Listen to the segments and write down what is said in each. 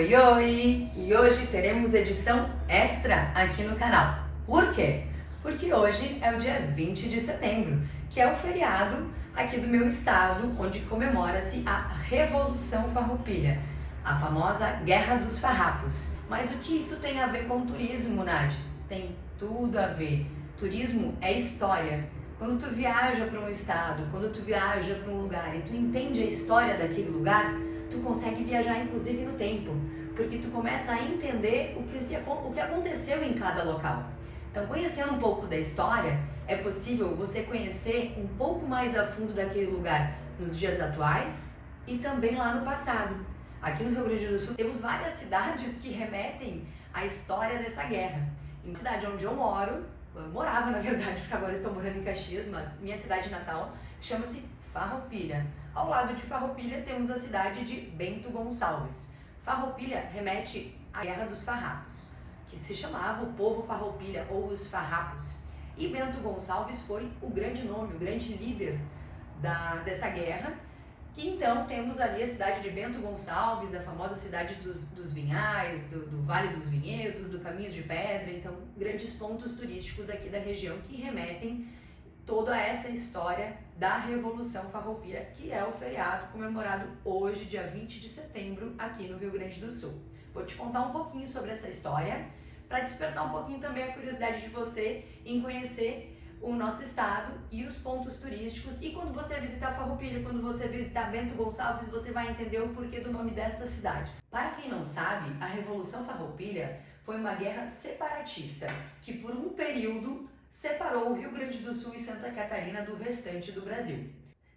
Oi, oi! E hoje teremos edição extra aqui no canal. Por quê? Porque hoje é o dia 20 de setembro, que é o feriado aqui do meu estado, onde comemora-se a Revolução Farroupilha, a famosa Guerra dos Farrapos. Mas o que isso tem a ver com turismo, Nath? Tem tudo a ver. Turismo é história. Quando tu viaja para um estado, quando tu viaja para um lugar e tu entende a história daquele lugar, tu consegue viajar inclusive no tempo, porque tu começa a entender o que aconteceu em cada local. Então, conhecendo um pouco da história, é possível você conhecer um pouco mais a fundo daquele lugar nos dias atuais e também lá no passado. Aqui no Rio Grande do Sul temos várias cidades que remetem à história dessa guerra. Em uma cidade onde eu morava na verdade, porque agora estou morando em Caxias, mas minha cidade natal chama-se Farroupilha. Ao lado de Farroupilha temos a cidade de Bento Gonçalves. Farroupilha remete à Guerra dos Farrapos, que se chamava o povo Farroupilha ou os Farrapos. E Bento Gonçalves foi o grande nome, o grande líder dessa guerra. Que então temos ali a cidade de Bento Gonçalves, a famosa cidade dos vinhais, do Vale dos Vinhedos, do Caminhos de Pedra, então grandes pontos turísticos aqui da região que remetem toda essa história da Revolução Farroupilha, que é o feriado comemorado hoje, dia 20 de setembro, aqui no Rio Grande do Sul. Vou te contar um pouquinho sobre essa história, para despertar um pouquinho também a curiosidade de você em conhecer o nosso estado e os pontos turísticos. E quando você visitar Farroupilha, quando você visitar Bento Gonçalves, você vai entender o porquê do nome destas cidades. Para quem não sabe, a Revolução Farroupilha foi uma guerra separatista que por um período separou o Rio Grande do Sul e Santa Catarina do restante do Brasil.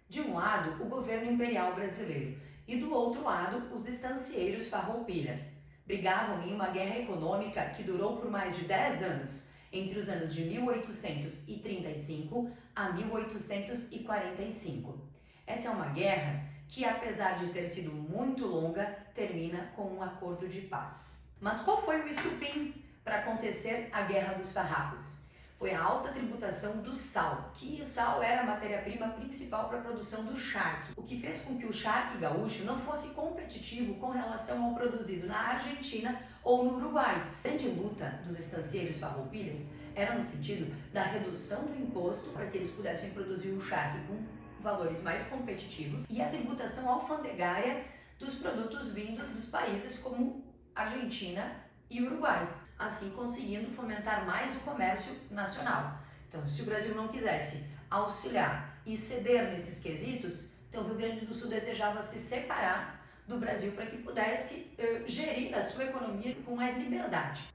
De um lado, o governo imperial brasileiro e do outro lado, os estancieiros Farroupilha. Brigavam em uma guerra econômica que durou por mais de 10 anos, entre os anos de 1835 a 1845. Essa é uma guerra que, apesar de ter sido muito longa, termina com um acordo de paz. Mas qual foi o estupim para acontecer a Guerra dos Farrapos? Foi a alta tributação do sal, que o sal era a matéria-prima principal para a produção do charque, o que fez com que o charque gaúcho não fosse competitivo com relação ao produzido na Argentina ou no Uruguai. A grande luta dos estancieiros farroupilhas era no sentido da redução do imposto para que eles pudessem produzir o charque com valores mais competitivos e a tributação alfandegária dos produtos vindos dos países como Argentina e Uruguai, assim conseguindo fomentar mais o comércio nacional. Então, se o Brasil não quisesse auxiliar e ceder nesses quesitos, então o Rio Grande do Sul desejava se separar do Brasil para que pudesse gerir a sua economia com mais liberdade.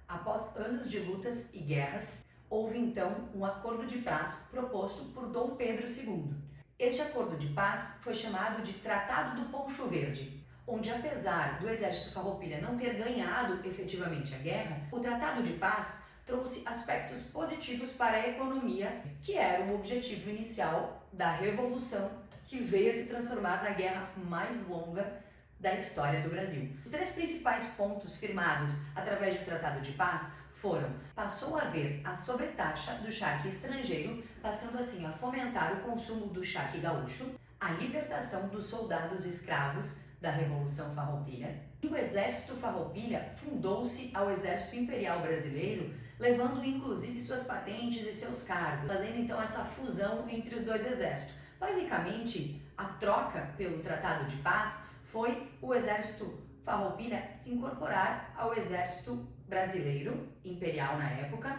Após anos de lutas e guerras, houve então um acordo de paz proposto por Dom Pedro II. Este acordo de paz foi chamado de Tratado do Poncho Verde, onde, apesar do exército Farroupilha não ter ganhado efetivamente a guerra, o Tratado de Paz trouxe aspectos positivos para a economia, que era o objetivo inicial da Revolução, que veio a se transformar na guerra mais longa da história do Brasil. Os três principais pontos firmados através do Tratado de Paz foram: passou a haver a sobretaxa do charque estrangeiro, passando assim a fomentar o consumo do charque gaúcho, a libertação dos soldados escravos da Revolução Farroupilha, e o Exército Farroupilha fundou-se ao Exército Imperial Brasileiro, levando inclusive suas patentes e seus cargos, fazendo então essa fusão entre os dois exércitos. Basicamente, a troca pelo Tratado de Paz foi o Exército Farroupilha se incorporar ao Exército Brasileiro, imperial na época,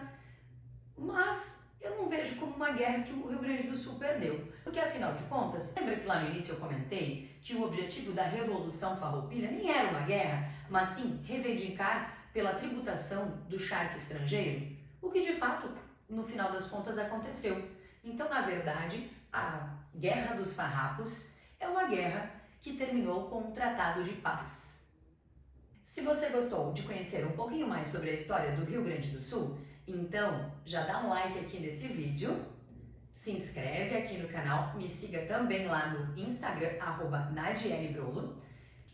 mas eu não vejo como uma guerra que o Rio Grande do Sul perdeu. Porque, afinal de contas, lembra que lá no início eu comentei que o objetivo da Revolução Farroupilha nem era uma guerra, mas sim reivindicar pela tributação do charque estrangeiro? O que, de fato, no final das contas, aconteceu. Então, na verdade, a Guerra dos Farrapos é uma guerra que terminou com um tratado de paz. Se você gostou de conhecer um pouquinho mais sobre a história do Rio Grande do Sul, então já dá um like aqui nesse vídeo, se inscreve aqui no canal, me siga também lá no Instagram, @nadiellebrolo,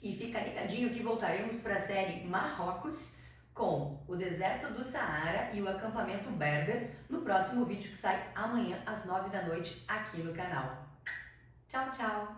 e fica ligadinho que voltaremos para a série Marrocos com o deserto do Saara e o acampamento Berber no próximo vídeo que sai amanhã às 9 da noite aqui no canal. Tchau, tchau!